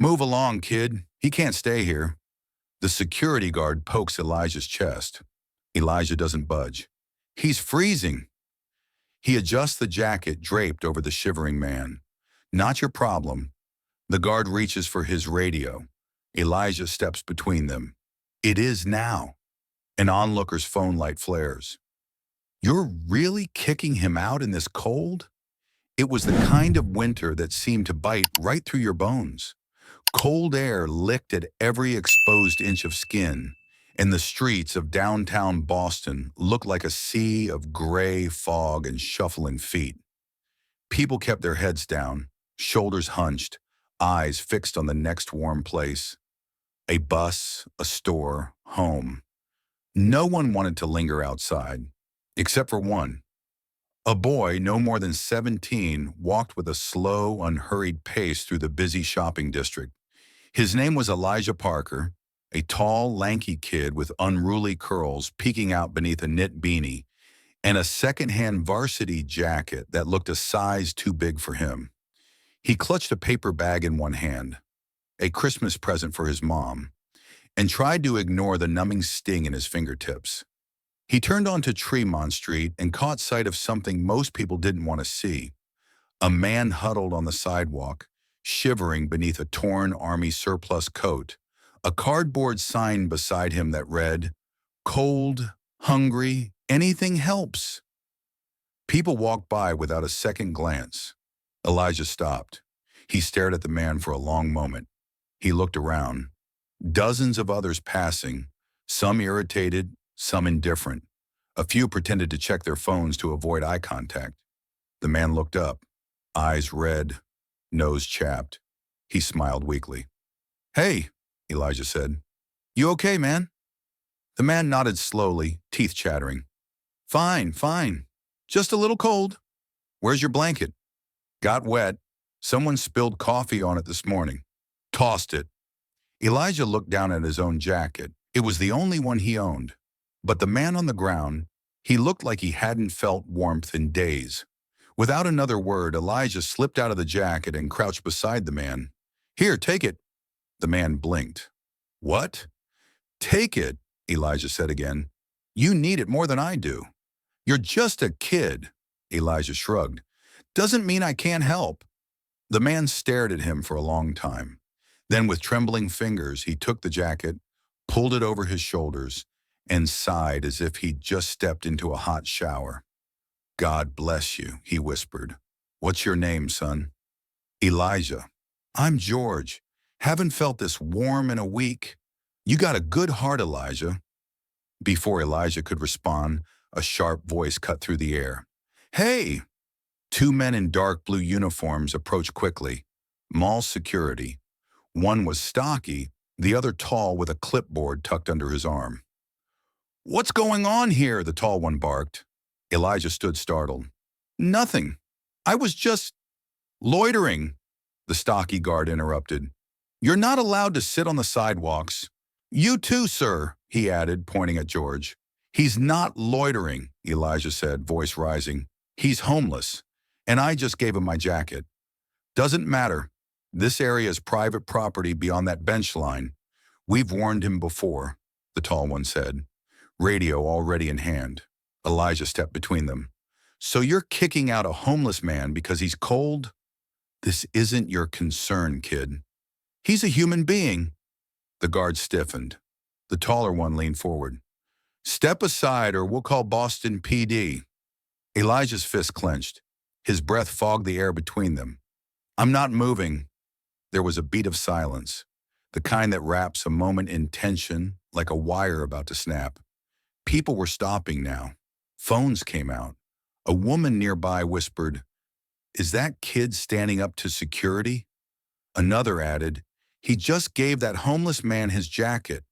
Move along, kid. He can't stay here. The security guard pokes Elijah's chest. Elijah doesn't budge. He's freezing. He adjusts the jacket draped over the shivering man. Not your problem. The guard reaches for his radio. Elijah steps between them. It is now. An onlooker's phone light flares. You're really kicking him out in this cold? It was the kind of winter that seemed to bite right through your bones. Cold air licked at every exposed inch of skin, and the streets of downtown Boston looked like a sea of gray fog and shuffling feet. People kept their heads down, shoulders hunched, eyes fixed on the next warm place. A bus, a store, home. No one wanted to linger outside, except for one. A boy, no more than 17, walked with a slow, unhurried pace through the busy shopping district. His name was Elijah Parker, a tall, lanky kid with unruly curls peeking out beneath a knit beanie and a second-hand varsity jacket that looked a size too big for him. He clutched a paper bag in one hand, a Christmas present for his mom, and tried to ignore the numbing sting in his fingertips. He turned onto Tremont Street and caught sight of something most people didn't want to see. A man huddled on the sidewalk, shivering beneath a torn army surplus coat, a cardboard sign beside him that read, "Cold, hungry, anything helps." People walked by without a second glance. Elijah stopped. He stared at the man for a long moment. He looked around. Dozens of others passing, some irritated, some indifferent. A few pretended to check their phones to avoid eye contact. The man looked up, eyes red, nose chapped. He smiled weakly. "Hey," Elijah said. "You okay, man?" The man nodded slowly, teeth chattering. "Fine, fine. Just a little cold. Where's your blanket?" "Got wet. Someone spilled coffee on it this morning. Tossed it." Elijah looked down at his own jacket. It was the only one he owned. But the man on the ground, he looked like he hadn't felt warmth in days. Without another word, Elijah slipped out of the jacket and crouched beside the man. "Here, take it." The man blinked. "What?" "Take it," Elijah said again. "You need it more than I do." "You're just a kid," Elijah shrugged. "Doesn't mean I can't help." The man stared at him for a long time. Then with trembling fingers, he took the jacket, pulled it over his shoulders, and sighed as if he'd just stepped into a hot shower. "God bless you," he whispered. "What's your name, son?" "Elijah." "I'm George. Haven't felt this warm in a week." "You got a good heart, Elijah." Before Elijah could respond, a sharp voice cut through the air. "Hey!" Two men in dark blue uniforms approached quickly. Mall security. One was stocky, the other tall with a clipboard tucked under his arm. "What's going on here?" the tall one barked. Elijah stood startled. "Nothing. I was just loitering," the stocky guard interrupted. "You're not allowed to sit on the sidewalks." "You too, sir," he added, pointing at George. "He's not loitering," Elijah said, voice rising. "He's homeless, and I just gave him my jacket." "Doesn't matter. This area is private property beyond that bench line. We've warned him before," the tall one said, radio already in hand. Elijah stepped between them. "So you're kicking out a homeless man because he's cold? This isn't your concern, kid. He's a human being." The guard stiffened. The taller one leaned forward. "Step aside or we'll call Boston PD." Elijah's fist clenched. His breath fogged the air between them. "I'm not moving." There was a beat of silence, the kind that wraps a moment in tension like a wire about to snap. People were stopping now. Phones came out. A woman nearby whispered, "Is that kid standing up to security?" Another added, "He just gave that homeless man his jacket."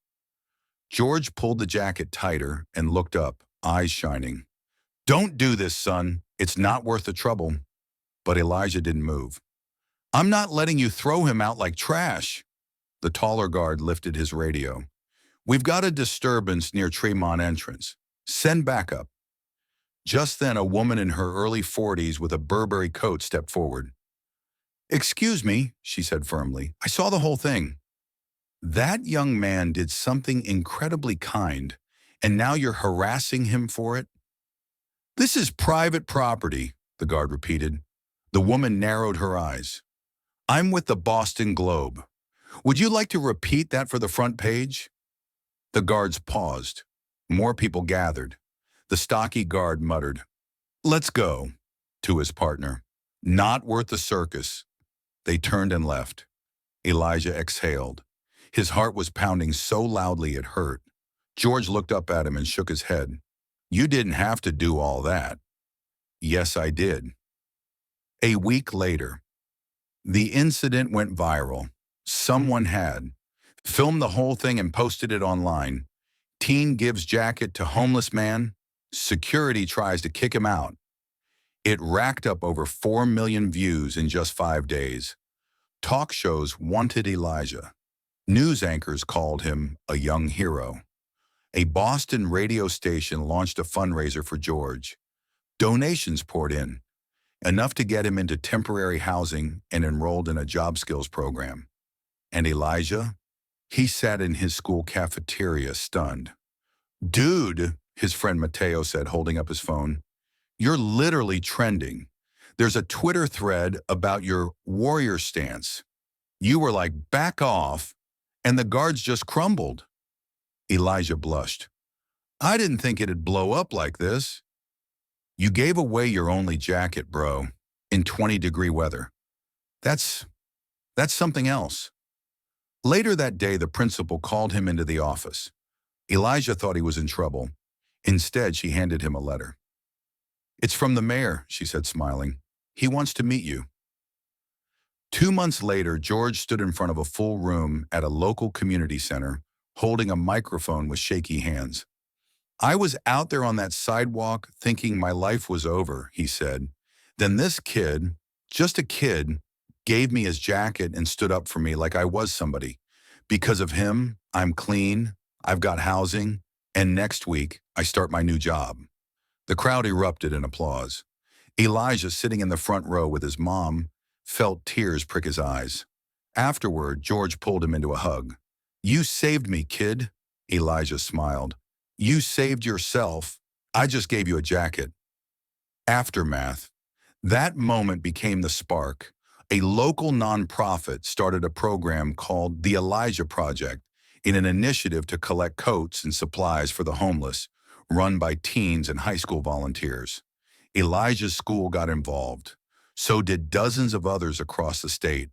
George pulled the jacket tighter and looked up, eyes shining. "Don't do this, son. It's not worth the trouble." But Elijah didn't move. "I'm not letting you throw him out like trash." The taller guard lifted his radio. "We've got a disturbance near Tremont entrance. Send backup." Just then, a woman in her early 40s with a Burberry coat stepped forward. "Excuse me," she said firmly. "I saw the whole thing." That young man did something incredibly kind, and now you're harassing him for it? This is private property, the guard repeated. The woman narrowed her eyes. I'm with the Boston Globe. Would you like to repeat that for the front page? The guards paused. More people gathered. The stocky guard muttered, "Let's go," to his partner. "Not worth the circus." They turned and left. Elijah exhaled. His heart was pounding so loudly it hurt. George looked up at him and shook his head. "You didn't have to do all that." "Yes, I did." A week later, the incident went viral. Someone had filmed the whole thing and posted it online. Teen gives jacket to homeless man. Security tries to kick him out. It racked up over 4 million views in just 5 days. Talk shows wanted Elijah. News anchors called him a young hero. A Boston radio station launched a fundraiser for George. Donations poured in, enough to get him into temporary housing and enrolled in a job skills program. And Elijah? He sat in his school cafeteria stunned. "Dude," his friend Mateo said, holding up his phone, "you're literally trending. There's a Twitter thread about your warrior stance. You were like, 'Back off,' and the guards just crumbled." Elijah blushed. "I didn't think it'd blow up like this." "You gave away your only jacket, bro, in 20-degree weather. That's something else." Later that day, the principal called him into the office. Elijah thought he was in trouble. Instead, she handed him a letter. "It's from the mayor," she said, smiling. "He wants to meet you." 2 months later, George stood in front of a full room at a local community center, holding a microphone with shaky hands. "I was out there on that sidewalk thinking my life was over," he said. "Then this kid, just a kid, gave me his jacket and stood up for me like I was somebody. Because of him, I'm clean, I've got housing, and next week I start my new job." The crowd erupted in applause. Elijah, sitting in the front row with his mom, felt tears prick his eyes. Afterward, George pulled him into a hug. "You saved me, kid." Elijah smiled. "You saved yourself. I just gave you a jacket." Aftermath. That moment became the spark. A local nonprofit started a program called the Elijah Project in an initiative to collect coats and supplies for the homeless, run by teens and high school volunteers. Elijah's school got involved. So did dozens of others across the state.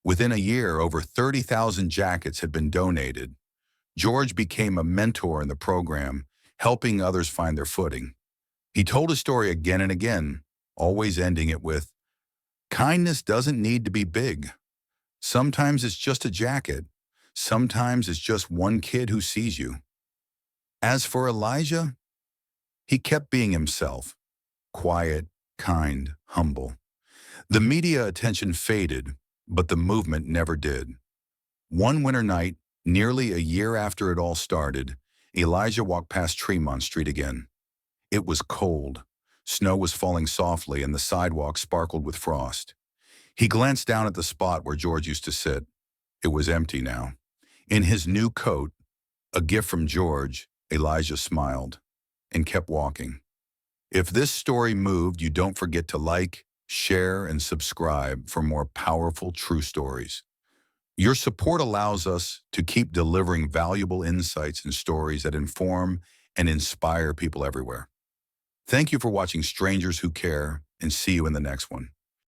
Within a year, over 30,000 jackets had been donated. George became a mentor in the program, helping others find their footing. He told his story again and again, always ending it with, "Kindness doesn't need to be big. Sometimes it's just a jacket. Sometimes it's just one kid who sees you." As for Elijah, he kept being himself, quiet, kind, humble. The media attention faded, but the movement never did. One winter night, nearly a year after it all started, Elijah walked past Tremont Street again. It was cold. Snow was falling softly and the sidewalk sparkled with frost. He glanced down at the spot where George used to sit. It was empty now. In his new coat, a gift from George, Elijah smiled and kept walking. If this story moved you, don't forget to like, share, and subscribe for more powerful true stories. Your support allows us to keep delivering valuable insights and stories that inform and inspire people everywhere. Thank you for watching Strangers Who Care, and see you in the next one.